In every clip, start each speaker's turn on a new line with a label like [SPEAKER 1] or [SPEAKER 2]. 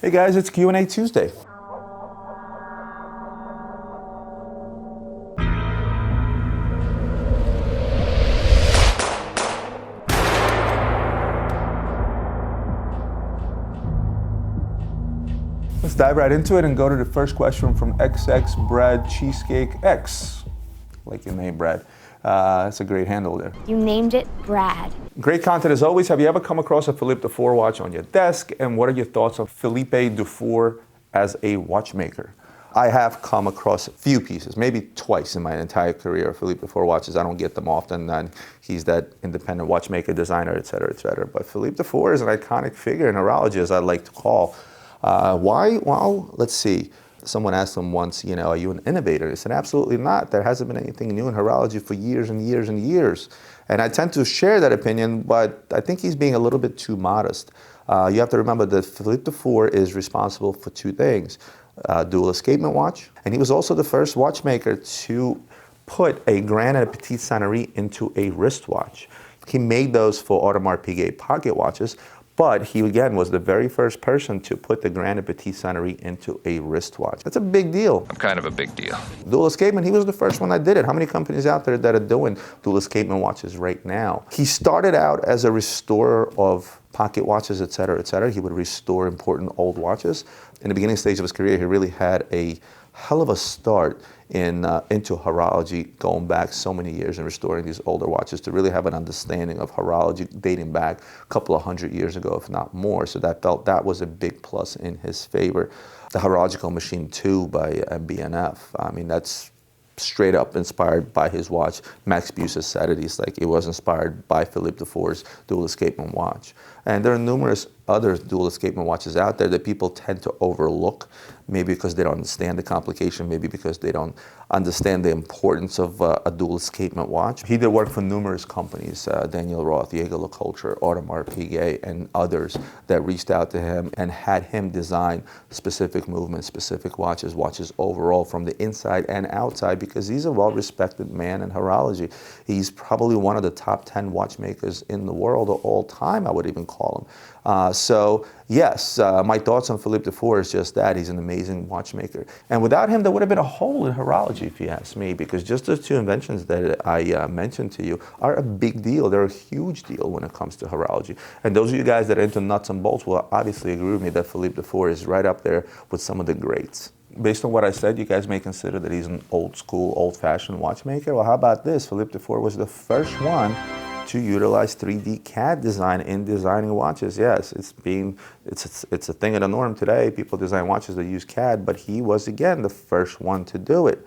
[SPEAKER 1] Hey guys, it's Q&A Tuesday. Let's dive right into it and go to the first question from XX Brad Cheesecake X. Like your name, Brad. That's a great handle there.
[SPEAKER 2] You named it Brad.
[SPEAKER 1] Great content as always. Have you ever come across a Philippe Dufour watch on your desk? And what are your thoughts on Philippe Dufour as a watchmaker? I have come across a few pieces, maybe twice in my entire career of Philippe Dufour watches. I don't get them often, and he's that independent watchmaker, designer, et cetera, et cetera. But Philippe Dufour is an iconic figure in horology, as I like to call. Why? Well, let's see. Someone asked him once, are you an innovator? He said, absolutely not. There hasn't been anything new in horology for years and years and years. And I tend to share that opinion, but I think he's being a little bit too modest. You have to remember that Philippe Dufour is responsible for two things. Dual escapement watch, and he was also the first watchmaker to put a grand and a petite sonnerie into a wristwatch. He made those for Audemars Piguet pocket watches, but he, again, was the very first person to put the grand and petite sonnerie into a wristwatch. That's a big deal.
[SPEAKER 3] I'm kind of a big deal.
[SPEAKER 1] Dual escapement, he was the first one that did it. How many companies out there that are doing dual escapement watches right now? He started out as a restorer of pocket watches, et cetera, et cetera. He would restore important old watches. In the beginning stage of his career, he really had a hell of a start into horology, going back so many years and restoring these older watches to really have an understanding of horology dating back a couple of hundred years ago, if not more. So that was a big plus in his favor. The Horological Machine 2 by MB&F, I mean, that's straight up inspired by his watch. Max Buse's said it, he's like, it was inspired by Philippe Dufour's dual escapement watch. And there are numerous other dual escapement watches out there that people tend to overlook, maybe because they don't understand the complication, maybe because they don't understand the importance of a dual escapement watch. He did work for numerous companies, Daniel Roth, Jaeger LeCoultre, Audemars Piguet, and others that reached out to him and had him design specific movements, specific watches overall from the inside and outside, because he's a well-respected man in horology. He's probably one of the top 10 watchmakers in the world of all time, I would even call him. So yes, my thoughts on Philippe Dufour is just that. He's an amazing watchmaker. And without him, there would have been a hole in horology, if you ask me, because just those two inventions that I mentioned to you are a big deal. They're a huge deal when it comes to horology. And those of you guys that are into nuts and bolts will obviously agree with me that Philippe Dufour is right up there with some of the greats. Based on what I said, you guys may consider that he's an old school, old-fashioned watchmaker. Well, how about this? Philippe Dufour was the first one to utilize 3D CAD design in designing watches. Yes, it's a thing of the norm today. People design watches that use CAD, but he was, again, the first one to do it.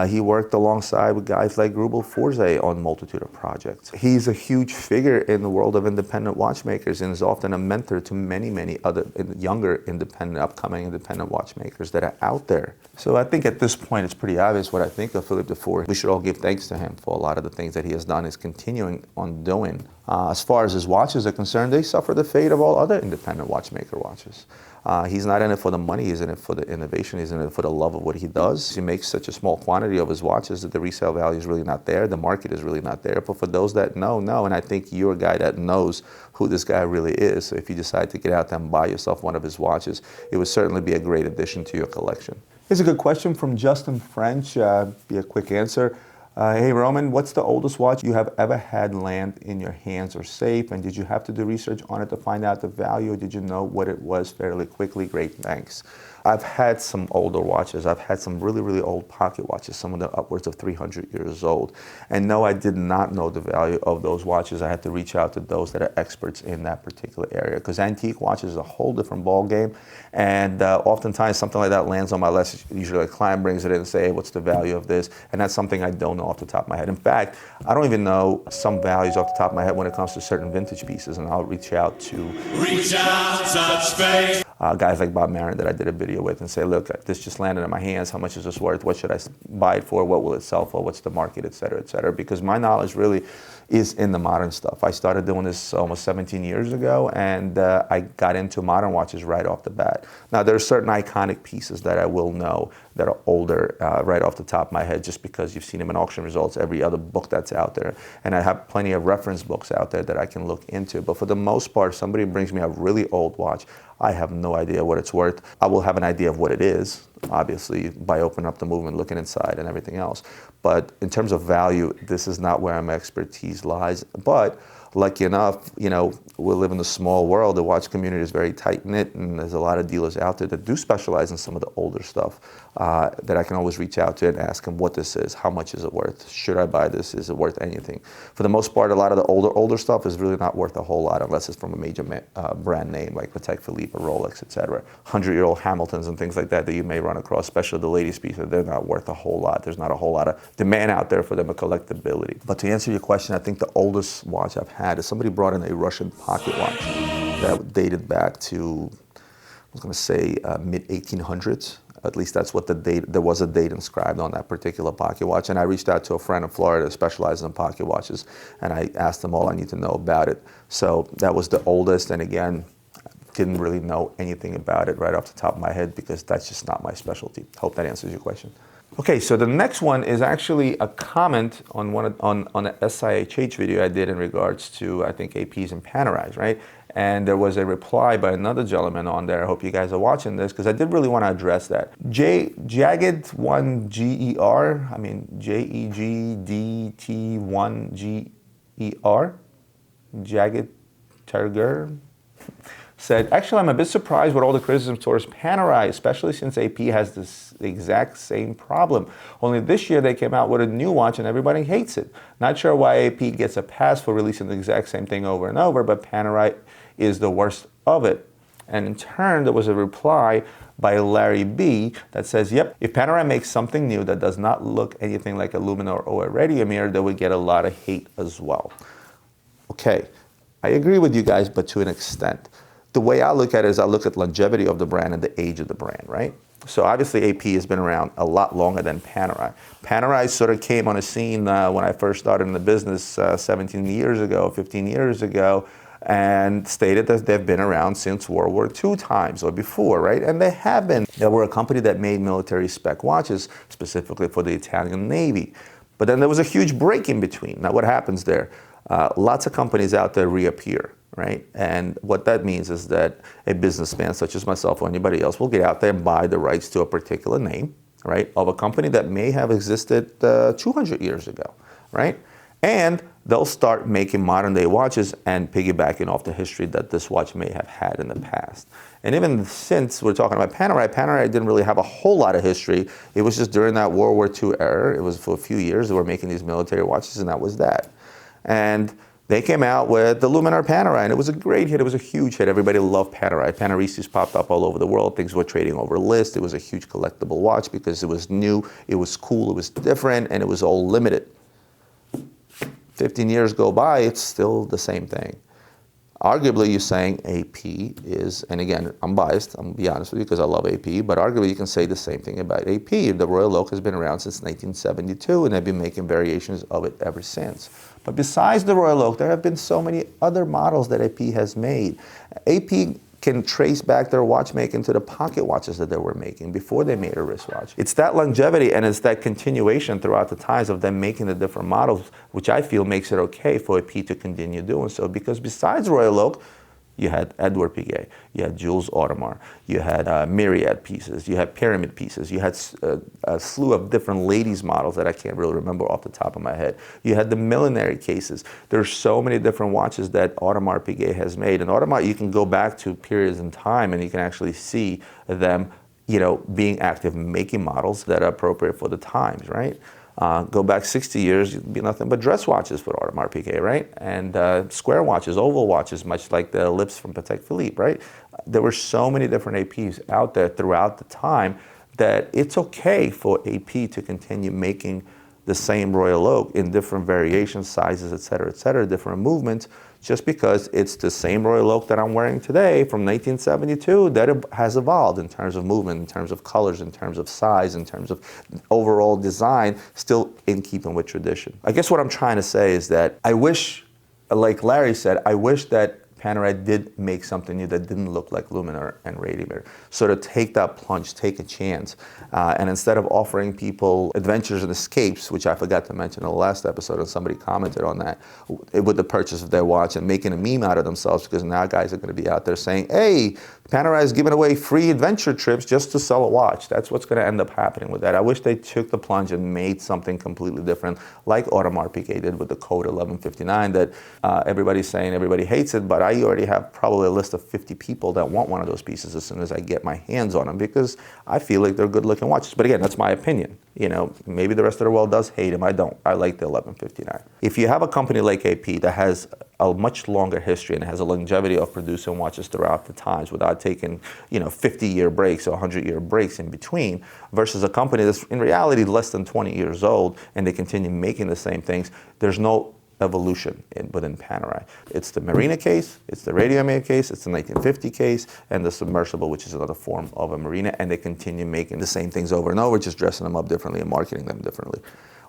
[SPEAKER 1] He worked alongside with guys like Rubel Forze on a multitude of projects. He's a huge figure in the world of independent watchmakers and is often a mentor to many, many other younger upcoming independent watchmakers that are out there. So I think at this point it's pretty obvious what I think of Philippe Dufour. We should all give thanks to him for a lot of the things that he has done, is continuing on doing. As far as his watches are concerned, they suffer the fate of all other independent watchmaker watches. He's not in it for the money, he's in it for the innovation, he's in it for the love of what he does. He makes such a small quantity of his watches that the resale value is really not there, the market is really not there. But for those that know, and I think you're a guy that knows who this guy really is. So if you decide to get out there and buy yourself one of his watches, it would certainly be a great addition to your collection. Here's a good question from Justin French, be a quick answer. Hey Roman, what's the oldest watch you have ever had land in your hands or safe? And did you have to do research on it to find out the value, or did you know what it was fairly quickly? Great, thanks. I've had some older watches. I've had some really, really old pocket watches, some of them upwards of 300 years old. And no, I did not know the value of those watches. I had to reach out to those that are experts in that particular area, because antique watches is a whole different ball game. And oftentimes something like that lands on my list. Usually a client brings it in and say, hey, what's the value of this? And that's something I don't know off the top of my head. In fact, I don't even know some values off the top of my head when it comes to certain vintage pieces. And I'll reach out, touch space. Guys like Bob Marin that I did a video with and say, look, this just landed in my hands. How much is this worth? What should I buy it for? What will it sell for? What's the market, et cetera, et cetera? Because my knowledge really is in the modern stuff. I started doing this almost 17 years ago, and I got into modern watches right off the bat. Now, there are certain iconic pieces that I will know that are older right off the top of my head, just because you've seen them in auction results, every other book that's out there. And I have plenty of reference books out there that I can look into. But for the most part, if somebody brings me a really old watch, I have no idea what it's worth. I will have an idea of what it is, obviously, by opening up the movement, looking inside and everything else. But in terms of value, this is not where my expertise lies. But lucky enough, you know, we live in a small world. The watch community is very tight-knit, and there's a lot of dealers out there that do specialize in some of the older stuff that I can always reach out to and ask them what this is, how much is it worth, should I buy this, is it worth anything? For the most part, a lot of the older stuff is really not worth a whole lot unless it's from a major brand name like Patek Philippe or Rolex, etc. 100-year-old Hamiltons and things like that that you may run across, especially the ladies' pieces, they're not worth a whole lot. There's not a whole lot of demand out there for them, a collectability. But to answer your question, I think the oldest watch I've had is somebody brought in a Russian pocket watch that dated back to, I was going to say, mid-1800s. At least that's what the date, there was a date inscribed on that particular pocket watch. And I reached out to a friend in Florida that specializes in pocket watches, and I asked them all I need to know about it. So that was the oldest, and again, didn't really know anything about it right off the top of my head because that's just not my specialty. Hope that answers your question. Okay, so the next one is actually a comment on on an SIHH video I did in regards to, I think, APs and Panerais, right? And there was a reply by another gentleman on there. I hope you guys are watching this because I did really want to address that. Jagged1GER, I mean JEGDT1GER, Jagged Terger, said, actually, I'm a bit surprised with all the criticism towards Panerai, especially since AP has this exact same problem. Only this year they came out with a new watch and everybody hates it. Not sure why AP gets a pass for releasing the exact same thing over and over, but Panerai is the worst of it. And in turn, there was a reply by Larry B that says, yep, if Panerai makes something new that does not look anything like a Luminor or a Radiomir, they would get a lot of hate as well. Okay, I agree with you guys, but to an extent. The way I look at it is I look at longevity of the brand and the age of the brand, right? So obviously AP has been around a lot longer than Panerai. Panerai sort of came on a scene when I first started in the business 17 years ago, 15 years ago, and stated that they've been around since World War II times or before, right? And they have been. They were a company that made military spec watches specifically for the Italian Navy. But then there was a huge break in between. Now what happens there? Lots of companies out there reappear, right? And what that means is that a businessman such as myself or anybody else will get out there and buy the rights to a particular name, right, of a company that may have existed 200 years ago, right? And they'll start making modern day watches and piggybacking off the history that this watch may have had in the past. And even since we're talking about Panerai, Panerai didn't really have a whole lot of history. It was just during that World War II era. It was for a few years they were making these military watches, and that was that. And they came out with the Luminor Panerai, and it was a great hit. It was a huge hit. Everybody loved Panerai. Paneristas popped up all over the world. Things were trading over list. It was a huge collectible watch because it was new, it was cool, it was different, and it was all limited. 15 years go by, it's still the same thing. Arguably, you're saying AP is, and again, I'm biased, I'm gonna be honest with you because I love AP, but arguably you can say the same thing about AP. The Royal Oak has been around since 1972, and they've been making variations of it ever since. But besides the Royal Oak, there have been so many other models that AP has made. AP can trace back their watchmaking to the pocket watches that they were making before they made a wristwatch. It's that longevity and it's that continuation throughout the times of them making the different models, which I feel makes it okay for AP to continue doing so. Because besides Royal Oak, you had Edward Piguet, you had Jules Audemars, you had myriad pieces, you had pyramid pieces, you had a slew of different ladies models that I can't really remember off the top of my head. You had the millinery cases. There's so many different watches that Audemars Piguet has made. And Audemars, you can go back to periods in time and you can actually see them, you know, being active, making models that are appropriate for the times, right? Go back 60 years, it'd be nothing but dress watches for Audemars Piguet, right? And square watches, oval watches, much like the lips from Patek Philippe, right? There were so many different APs out there throughout the time that it's okay for AP to continue making the same royal oak in different variations, sizes, et cetera, different movements, just because it's the same royal oak that I'm wearing today from 1972 that it has evolved in terms of movement, in terms of colors, in terms of size, in terms of overall design, still in keeping with tradition. I guess what I'm trying to say is that I wish, like Larry said, I wish that Panerai did make something new that didn't look like Luminar and Radiator. So to take that plunge, take a chance, and instead of offering people adventures and escapes, which I forgot to mention in the last episode, and somebody commented on that, with the purchase of their watch and making a meme out of themselves, because now guys are going to be out there saying, hey, Panerai is giving away free adventure trips just to sell a watch. That's what's going to end up happening with that. I wish they took the plunge and made something completely different, like Audemars Piguet did with the Code 1159 that everybody's saying everybody hates it, but I already have probably a list of 50 people that want one of those pieces as soon as I get my hands on them, because I feel like they're good looking watches. But again, that's my opinion. You know, maybe the rest of the world does hate them. I don't. I like the 1159. If you have a company like AP that has a much longer history and has a longevity of producing watches throughout the times without taking, 50-year breaks or 100-year breaks in between, versus a company that's in reality less than 20 years old and they continue making the same things, there's no evolution within Panerai. It's the Marina case, it's the Radiomir case, it's the 1950 case, and the submersible, which is another form of a Marina, and they continue making the same things over and over, just dressing them up differently and marketing them differently.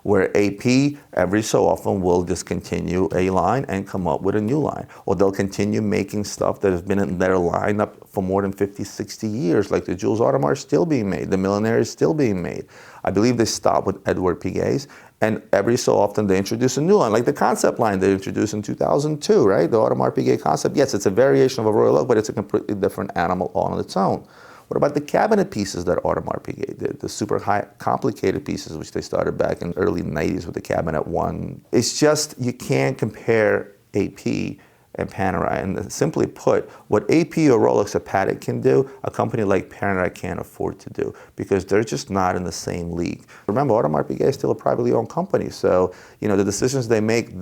[SPEAKER 1] Where AP, every so often, will discontinue a line and come up with a new line. Or they'll continue making stuff that has been in their lineup for more than 50, 60 years, like the Jules Audemars is still being made, the Millenary is still being made. I believe they stopped with Edward Piguet's, and every so often they introduce a new line, like the concept line they introduced in 2002, right? The Audemars Piguet concept. Yes, it's a variation of a royal oak, but it's a completely different animal on its own. What about the cabinet pieces that Audemars Piguet did? The super high, complicated pieces, which they started back in the early 90s with the Cabinet 1. It's just, you can't compare AP and Panerai. And simply put, what AP or Rolex or Patek can do, a company like Panerai can't afford to do, because they're just not in the same league. Remember, Audemars Piguet is still a privately owned company, so the decisions they make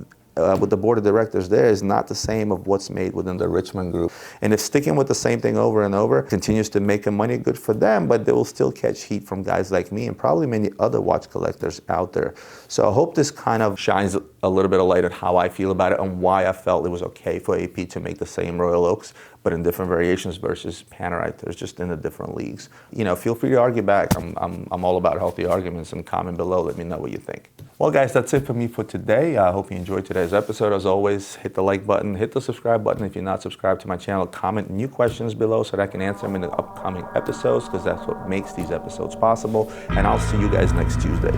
[SPEAKER 1] with the board of directors there is not the same of what's made within the Richmond Group. And if sticking with the same thing over and over continues to make them money, good for them, but they will still catch heat from guys like me and probably many other watch collectors out there. So I hope this kind of shines a little bit of light on how I feel about it and why I felt it was okay for AP to make the same Royal Oaks, but in different variations versus Panerai. They're just in the different leagues. Feel free to argue back. I'm all about healthy arguments, and comment below. Let me know what you think. Well, guys, that's it for me for today. I hope you enjoyed today's episode. As always, hit the like button, hit the subscribe button if you're not subscribed to my channel. Comment new questions below so that I can answer them in the upcoming episodes, because that's what makes these episodes possible. And I'll see you guys next Tuesday.